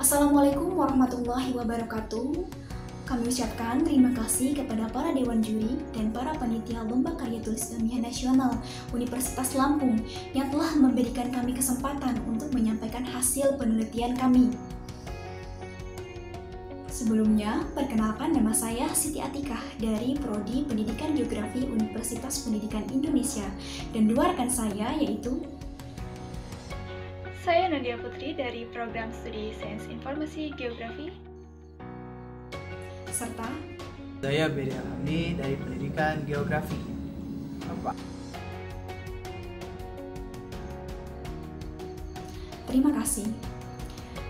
Assalamualaikum warahmatullahi wabarakatuh. Kami ucapkan terima kasih kepada para dewan juri dan para panitia Lomba Karya Tulis Ilmiah Nasional Universitas Lampung yang telah memberikan kami kesempatan untuk menyampaikan hasil penelitian kami. Sebelumnya, perkenalkan nama saya Siti Atikah dari Prodi Pendidikan Geografi Universitas Pendidikan Indonesia dan dua rekan saya yaitu Saya Nadia Putri dari Program Studi Sains Informasi Geografi. serta Saya Beri Alhamdi dari Pendidikan Geografi. Terima kasih.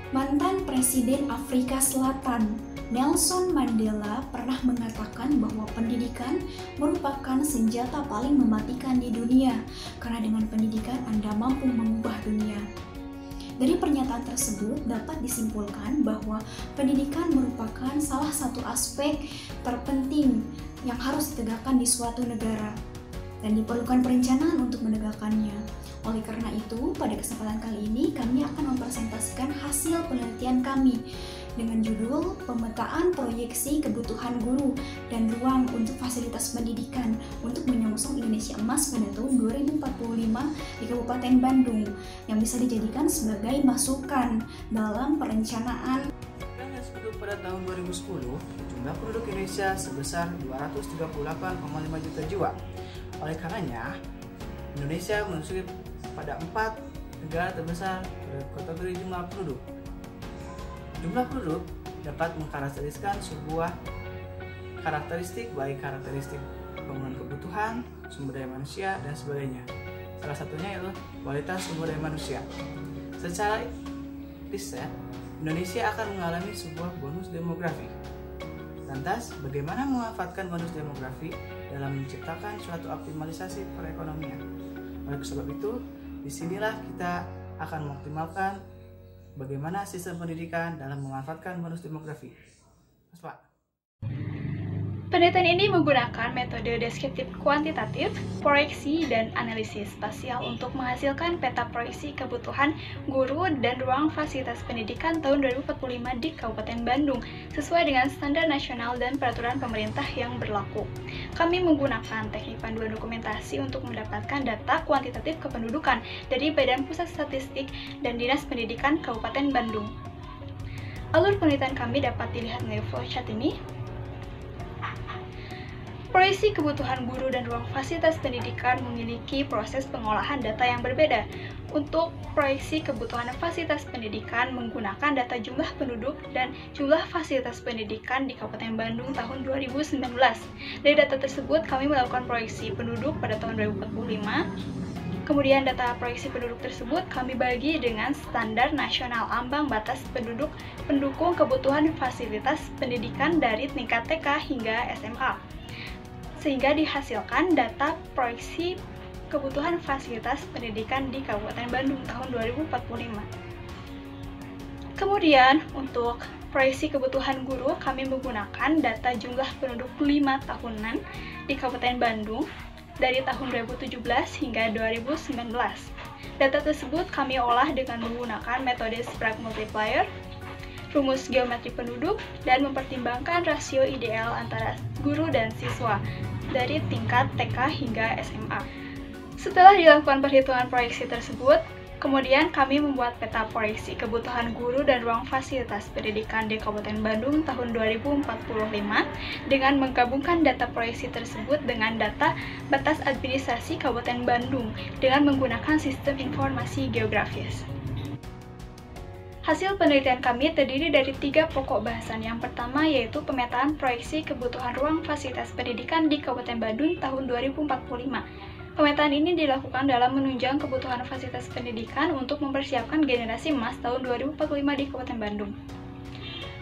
Mantan Presiden Afrika Selatan Nelson Mandela pernah mengatakan bahwa pendidikan merupakan senjata paling mematikan di dunia, karena dengan pendidikan Anda mampu mengubah dunia. Dari pernyataan tersebut dapat disimpulkan bahwa pendidikan merupakan salah satu aspek terpenting yang harus ditegakkan di suatu negara dan diperlukan perencanaan untuk menegakkannya. Oleh karena itu, pada kesempatan kali ini kami akan mempresentasikan hasil penelitian kami dengan judul Pemetaan Proyeksi Kebutuhan Guru dan Ruang untuk Fasilitas Pendidikan untuk menyongsong Indonesia Emas pada tahun 2045 di Kabupaten Bandung yang bisa dijadikan sebagai masukan dalam perencanaan. Pada tahun 2010, jumlah penduduk Indonesia sebesar 238,5 juta jiwa. Oleh karenanya, Indonesia masuk pada 4 negara terbesar pada kategori jumlah penduduk. Jumlah penduduk dapat mengkarakteriskan sebuah karakteristik, baik karakteristik pemenuhan kebutuhan, sumber daya manusia, dan sebagainya. Salah satunya yaitu kualitas sumber daya manusia. Secara riset, Indonesia akan mengalami sebuah bonus demografi. Lantas, bagaimana memanfaatkan bonus demografi dalam menciptakan suatu optimalisasi perekonomian? Oleh sebab itu, disinilah kita akan mengoptimalkan bagaimana sistem pendidikan dalam memanfaatkan bonus demografi. Mas Pak. Penelitian ini menggunakan metode deskriptif kuantitatif, proyeksi, dan analisis spasial untuk menghasilkan peta proyeksi kebutuhan guru dan ruang fasilitas pendidikan tahun 2045 di Kabupaten Bandung sesuai dengan standar nasional dan peraturan pemerintah yang berlaku. Kami menggunakan teknik panduan dokumentasi untuk mendapatkan data kuantitatif kependudukan dari Badan Pusat Statistik dan Dinas Pendidikan Kabupaten Bandung. Alur penelitian kami dapat dilihat melalui flowchart ini. Proyeksi kebutuhan guru dan ruang fasilitas pendidikan memiliki proses pengolahan data yang berbeda. Untuk proyeksi kebutuhan fasilitas pendidikan menggunakan data jumlah penduduk dan jumlah fasilitas pendidikan di Kabupaten Bandung tahun 2019. Dari data tersebut, kami melakukan proyeksi penduduk pada tahun 2045. Kemudian data proyeksi penduduk tersebut kami bagi dengan standar nasional ambang batas penduduk pendukung kebutuhan fasilitas pendidikan dari tingkat TK hingga SMA. Sehingga dihasilkan data proyeksi kebutuhan fasilitas pendidikan di Kabupaten Bandung tahun 2045. Kemudian, untuk proyeksi kebutuhan guru, kami menggunakan data jumlah penduduk 5 tahunan di Kabupaten Bandung dari tahun 2017 hingga 2019. Data tersebut kami olah dengan menggunakan metode Sprague multiplier, rumus geometri penduduk, dan mempertimbangkan rasio ideal antara guru dan siswa dari tingkat TK hingga SMA. Setelah dilakukan perhitungan proyeksi tersebut, kemudian kami membuat peta proyeksi kebutuhan guru dan ruang fasilitas pendidikan di Kabupaten Bandung tahun 2045 dengan menggabungkan data proyeksi tersebut dengan data batas administrasi Kabupaten Bandung dengan menggunakan sistem informasi geografis. Hasil penelitian kami terdiri dari 3 pokok bahasan. Yang pertama yaitu pemetaan proyeksi kebutuhan ruang fasilitas pendidikan di Kabupaten Bandung tahun 2045. Pemetaan ini dilakukan dalam menunjang kebutuhan fasilitas pendidikan untuk mempersiapkan generasi emas tahun 2045 di Kabupaten Bandung.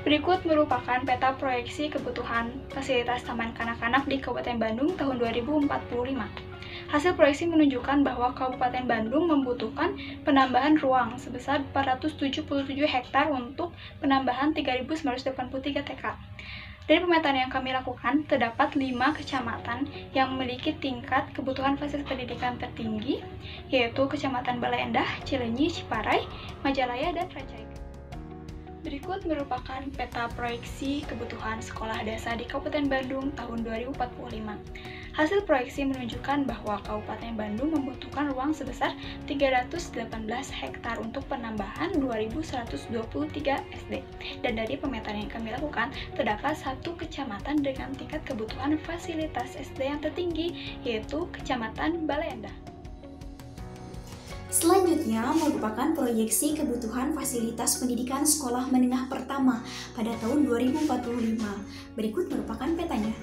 Berikut merupakan peta proyeksi kebutuhan fasilitas taman kanak-kanak di Kabupaten Bandung tahun 2045. Hasil proyeksi menunjukkan bahwa Kabupaten Bandung membutuhkan penambahan ruang sebesar 477 hektar untuk penambahan 3.983 TK. Dari pemetaan yang kami lakukan, terdapat 5 kecamatan yang memiliki tingkat kebutuhan fasilitas pendidikan tertinggi, yaitu Kecamatan Bale Endah, Cileunyi, Ciparai, Majalaya, dan Rancaikek. Berikut merupakan peta proyeksi kebutuhan sekolah dasar di Kabupaten Bandung tahun 2045. Hasil proyeksi menunjukkan bahwa Kabupaten Bandung membutuhkan ruang sebesar 318 hektar untuk penambahan 2.123 SD. Dan dari pemetaan yang kami lakukan, terdapat satu kecamatan dengan tingkat kebutuhan fasilitas SD yang tertinggi, yaitu Kecamatan Bale Endah. Selanjutnya merupakan proyeksi kebutuhan fasilitas pendidikan sekolah menengah pertama pada tahun 2045. Berikut merupakan petanya.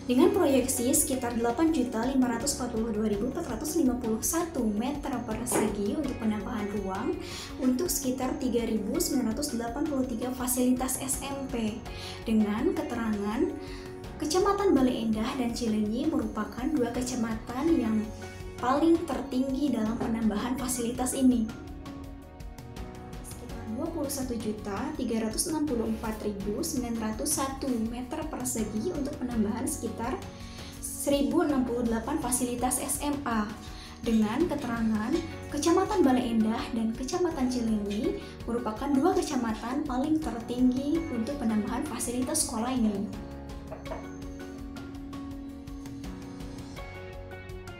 Dengan proyeksi sekitar 8.542.451 meter persegi untuk penambahan ruang untuk sekitar 3.983 fasilitas SMP. Dengan keterangan Kecamatan Bale Endah dan Cileunyi merupakan dua kecamatan yang paling tertinggi dalam penambahan fasilitas ini. Sekitar 21.364.901 meter persegi untuk penambahan sekitar 1.068 fasilitas SMA. Dengan keterangan Kecamatan Bale Endah dan Kecamatan Cileunyi merupakan dua kecamatan paling tertinggi untuk penambahan fasilitas sekolah ini.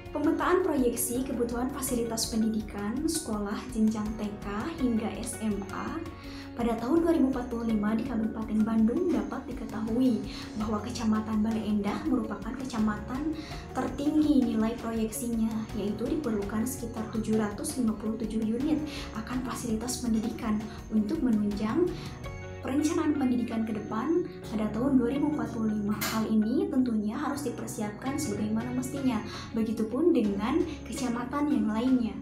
Pemetaan proyeksi kebutuhan fasilitas pendidikan sekolah jenjang TK hingga SMA pada tahun 2045 di Kabupaten Bandung dapat diketahui bahwa Kecamatan Bale Endah merupakan kecamatan tertinggi nilai proyeksinya, yaitu diperlukan sekitar 757 unit akan fasilitas pendidikan untuk menunjang perencanaan pendidikan ke depan pada tahun 2045. Hal ini tentunya harus dipersiapkan sebagaimana mestinya, begitupun dengan kecamatan yang lainnya.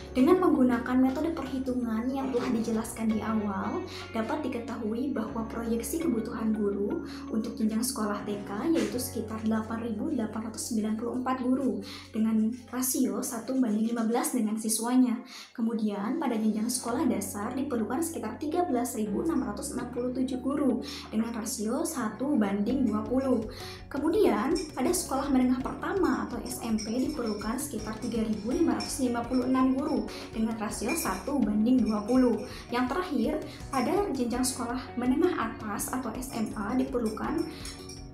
Dengan menggunakan metode perhitungan yang telah dijelaskan di awal, dapat diketahui bahwa proyeksi kebutuhan guru untuk jenjang sekolah TK yaitu sekitar 8.894 guru dengan rasio 1:15 dengan siswanya. Kemudian pada jenjang sekolah dasar diperlukan sekitar 13.667 guru dengan rasio 1:20. Kemudian pada sekolah menengah pertama atau SMP diperlukan sekitar 3.556 guru dengan rasio 1:20. Yang terakhir, pada jenjang sekolah menengah atas atau SMA diperlukan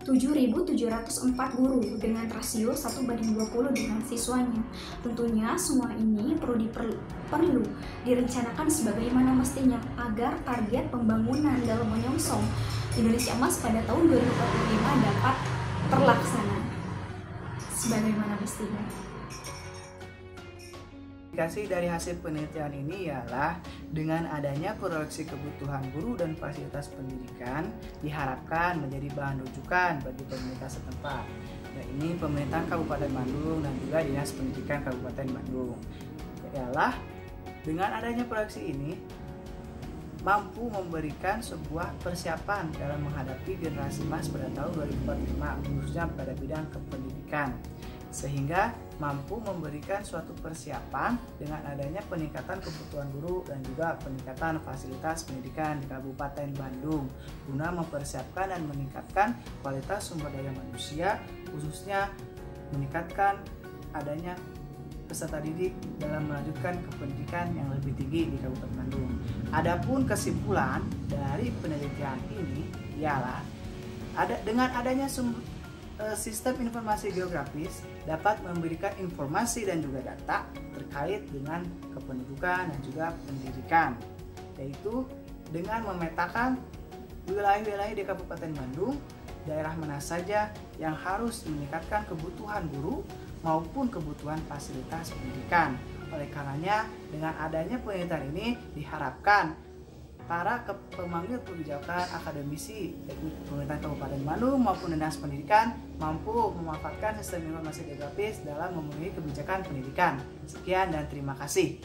7.704 guru dengan rasio 1:20 dengan siswanya. Tentunya semua ini perlu direncanakan sebagaimana mestinya agar target pembangunan dalam menyongsong Indonesia Emas pada tahun 2045 dapat terlaksana sebagaimana mestinya. Indikasi dari hasil penelitian ini ialah dengan adanya proyeksi kebutuhan guru dan fasilitas pendidikan diharapkan menjadi bahan rujukan bagi pemerintah setempat. Nah, ini pemerintahan Kabupaten Bandung dan juga Dinas Pendidikan Kabupaten Bandung. Ialah dengan adanya proyeksi ini mampu memberikan sebuah persiapan dalam menghadapi generasi emas pada tahun 2045 khususnya pada bidang kependidikan, sehingga mampu memberikan suatu persiapan dengan adanya peningkatan kebutuhan guru dan juga peningkatan fasilitas pendidikan di Kabupaten Bandung guna mempersiapkan dan meningkatkan kualitas sumber daya manusia, khususnya meningkatkan adanya peserta didik dalam melanjutkan ke pendidikan yang lebih tinggi di Kabupaten Bandung. Adapun kesimpulan dari penelitian ini ialah dengan adanya sistem informasi geografis dapat memberikan informasi dan juga data terkait dengan kependudukan dan juga pendidikan, yaitu dengan memetakan wilayah-wilayah di Kabupaten Bandung, daerah mana saja yang harus meningkatkan kebutuhan guru maupun kebutuhan fasilitas pendidikan. Oleh karenanya, dengan adanya penelitian ini diharapkan para pemangku kebijakan akademisi baik pemerintahan Kabupaten Bandung maupun Dinas Pendidikan mampu memanfaatkan sistem informasi geografis dalam memenuhi kebijakan pendidikan. Sekian dan terima kasih.